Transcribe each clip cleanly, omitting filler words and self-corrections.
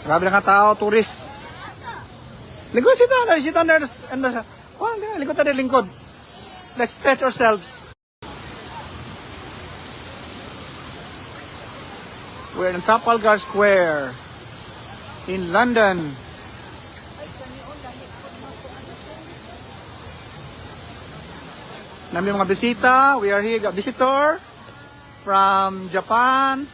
Grabe na ka tao, tourist. Lingkod sit down there. Oh, lingkod tayo, lingkod. Let's stretch ourselves. We're in Trafalgar Square in London. Nami mga bisita. We are here, a visitor from Japan.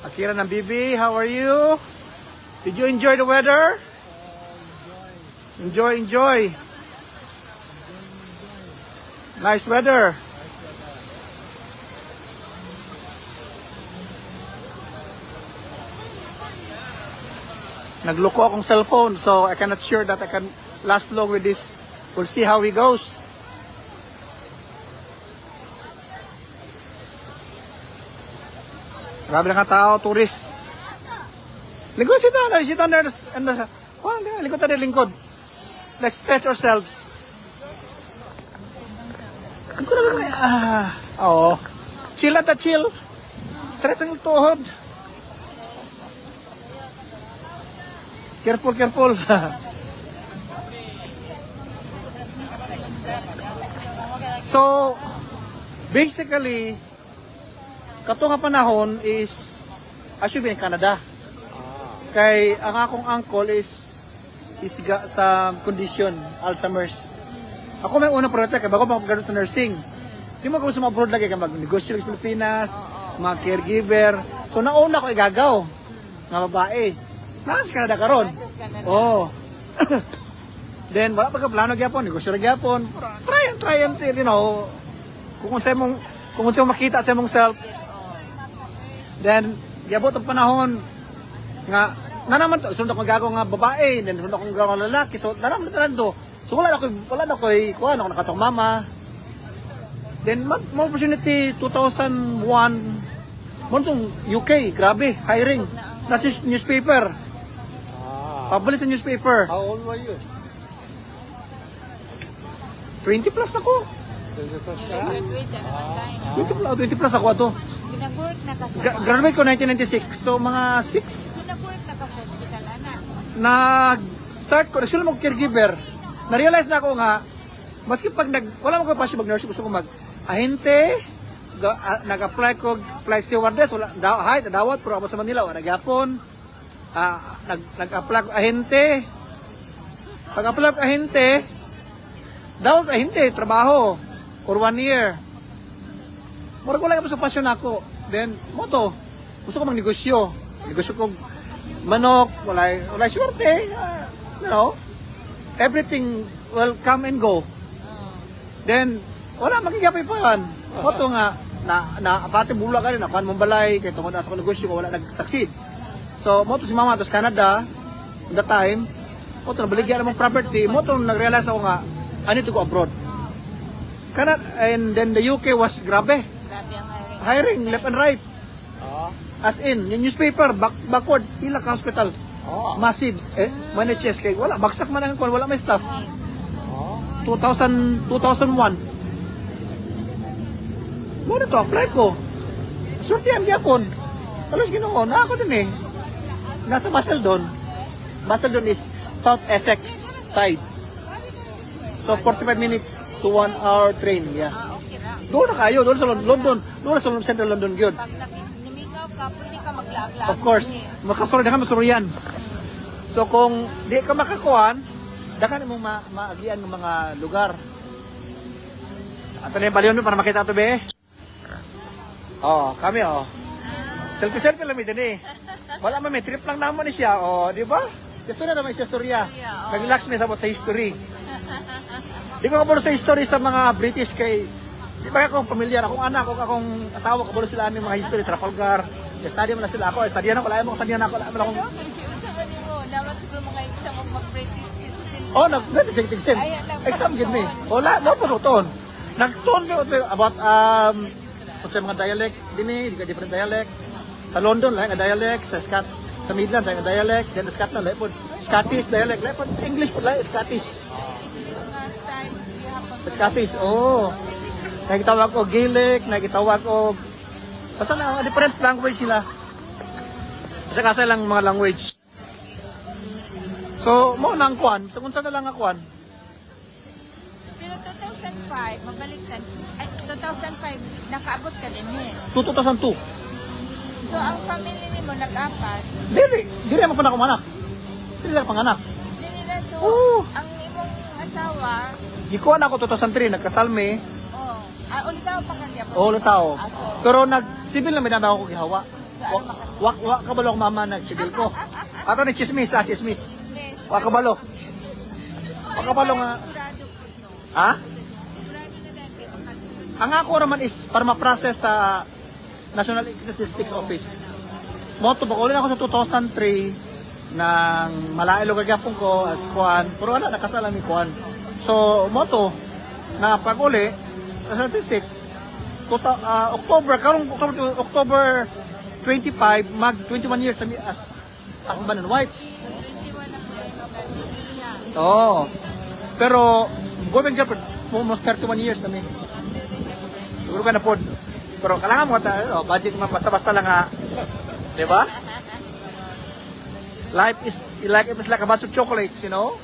Akira ng Bibi, how are you? Did you enjoy the weather? Enjoy. Nice weather. Nagloko akong cellphone, so I cannot sure that I can last long with this. We'll see how it goes. Grabe na ka tao, tourist. Lingkod sit down there. Oh, lingkod tayo, lingkod. Let's stretch ourselves. Oo. Chill at chill. Stretch ang tuhod. Careful. So, basically, kato nga panahon is actually in Canada. Kay ang akong uncle is sa condition, Alzheimer's. Ako may unang priority kay bago mag-graduate sa nursing. Di mo gusto mag-abroad lagi kay mag-negosyo sa Pilipinas, mga caregiver. So nauna ko igagaw nga babae. Nasa Canada karon. Oh. Then wala pa ka plano gyapon, negosyo ra gyapon. Try until, you know, kung sa mong makita sa mong self. Then yabot ang panahon nga naman to sunod ako gagaw nga babae, then sunod ako gagaw nga lalaki. So naman to. So wala na ko kuan ako nakatong mama. Then more opportunity 2001 mo tong UK, grabe, hiring. Nasa newspaper. Publish sa newspaper. How old were you? 20 plus ako. 20 plus ka? 20 plus ako ato. Pinag-work na ka sa... Graduate ko 1996. So mga 6. Pinag-work na ka sa hospital, anak. Nag-start ko, nagsulat mo caregiver. Na-realize na ako nga, maski pag wala mo ko passion mag-nurse, gusto ko mag-ahente, nag-apply ko, flight stewardess, wala, dawat, pero ako sa Manila, wala nagyapon. Nag-apply ko ahente. Pag-apply ko ahente, dawat ahente, trabaho, for 1 year. Mura ko lang sa passion ako. Then, gusto ko mag-negosyo. Negosyo ko manok, wala swerte. You know, everything will come and go. Then, wala, magigapay pa yan. Moto nga, pati bula ka rin, nakuhan mong balay, kaya tungkol nasa ko negosyo ko, wala nag-succeed. So, moto si mama, to Canada, at that time, moto nabaligyan namang property, moto nag-realize ako nga, I need to go abroad. Canada, and then the UK was grabe. Grabe ang Hiring, left and right. As in, yung newspaper, backward, pila ka hospital. Massive. Managers, kay wala, bagsak man ang wala may staff. 2001. Muna to, apply ko. Sortihan gyapon. Talos Ginoo, na ako din eh. Nasa Basildon. Basildon is South Essex side. So 45 minutes to 1 hour train, yeah. Okay ra. Doon na kayo, doon sa London. Doon sa Central London yun. Pag nimigaw ka, pwede ka maglaag-laag. Of course, makasurod na ka, masuryan. So kung di ka makakuhan, dakan mong maagian ng mga lugar. Ato na yung balion mo para makita ito, be. Kami, Selfie lang din eh. Wala may trip lang naman siya, di ba? History naman siya storya. Nag-relax may sabot sa history. Di ko kabulo sa history sa mga British kay di ba akong pamilyar, akong anak, akong asawa, kabulo sila ng mga history, Trafalgar. Study mo na sila ako, study na ako, lahat mo study na ako, lahat mo akong... Sa kanil mo, dapat siguro mga exam mag-British citizen. British citizen. Exam gid me. Wala, no po ton. Nagton ko about sa mga dialect dinhi, different dialect. Sa London lain nga dialect, sa Midland lain nga dialect, then sa Scotland lain po Scottish dialect, lain po English po lain Scottish. Scottish. Nagitawag ko Gaelic, nagitawag ko basta na different language sila. Kasa lang mga language. So, mo nang kuan. So, kung saan na lang ang kuan. Pero 2005, mabaliktad. Ay, 2005, nakaabot ka din eh. 2002. So, ang family ni mo nag-apas. Dili mo pa na kumanak. Dili lang panganak. Hindi nila, so, Oo. ang imong asawa, Gikuan ako 2003, nagkasalme. ulit daw pa kanya. Oo, ulit tao. So, Pero nag-civil na minanaw ko gihawa. ano makasama? Wa kabalo ko mama nag-civil ko. Ato ni chismis, chismis. Business. Wa kabalo. Wa kabalo nga. Sigurado po ito. Ha? Sigurado na lang kayo makasunod. Ang ako naman is para ma-process sa National Statistics Office. Moto ba ulit ako sa 2003 nang malailo gagapon ko as kuan. Pero wala nakasala mi kuan. So moto na pag uli National Statistics October October 25 mag 21 years as husband and wife. So, 21 na po tayo mag-alis siya. Oo. Pero boyfriend girlfriend almost 31 years na mi. Siguro ka na po. Pero kailangan mo budget man basta-basta lang ha. 'Di ba? Life is like a bunch of chocolates, you know?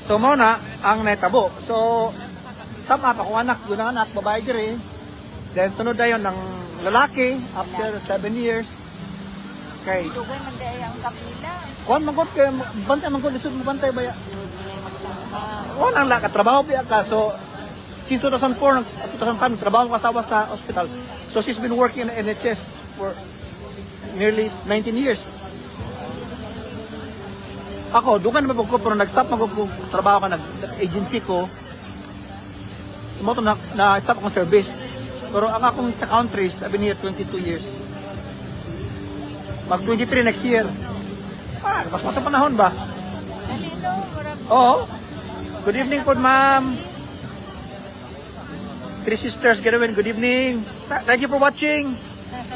So mo na ang naitabo. So sama pa ko anak, doon ang anak, babae dire. Then sunod na yun ng lalaki after 7 years. Kay Tugay man dahil ang kapila. kuan magod kay bantay magod lisod mo bantay baya. Wala lang trabaho biya ka. So since 2004 2005 trabaho ko asawa sa hospital. So she's been working in the NHS for nearly 19 years. Ako, doon ka naman ko, pero nag-stop mag trabaho ka, nag-agency ko. Sumoto na-stop akong service. Pero ang akong sa countries, I've been here 22 years. Mag-23 next year. Mas sa panahon ba? Dalino, murag. Oo. Good evening po, ma'am. Three sisters, Gerwin, good evening. Thank you for watching.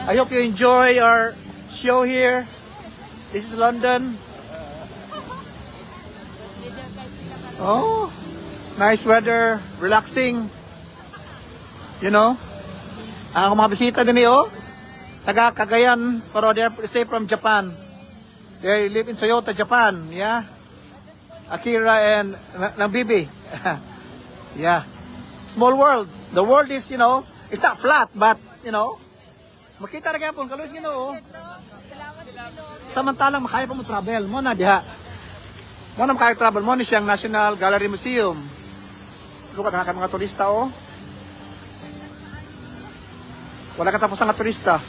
I hope you enjoy our show here. This is London. Oh, nice weather, relaxing. You know, ang mga bisita din oh, taga Cagayan, pero they stay from Japan. They live in Toyota, Japan. Yeah, Akira and Bibi. Yeah, small world. The world is, you know, it's not flat, but you know, makita na kaya po, kaluis ginoo. Samantalang makaya pa mo travel mo na diha. Mo na makaya travel mo ni siyang National Gallery Museum. Lukat na mga turista oh. Wala katapos ang turista.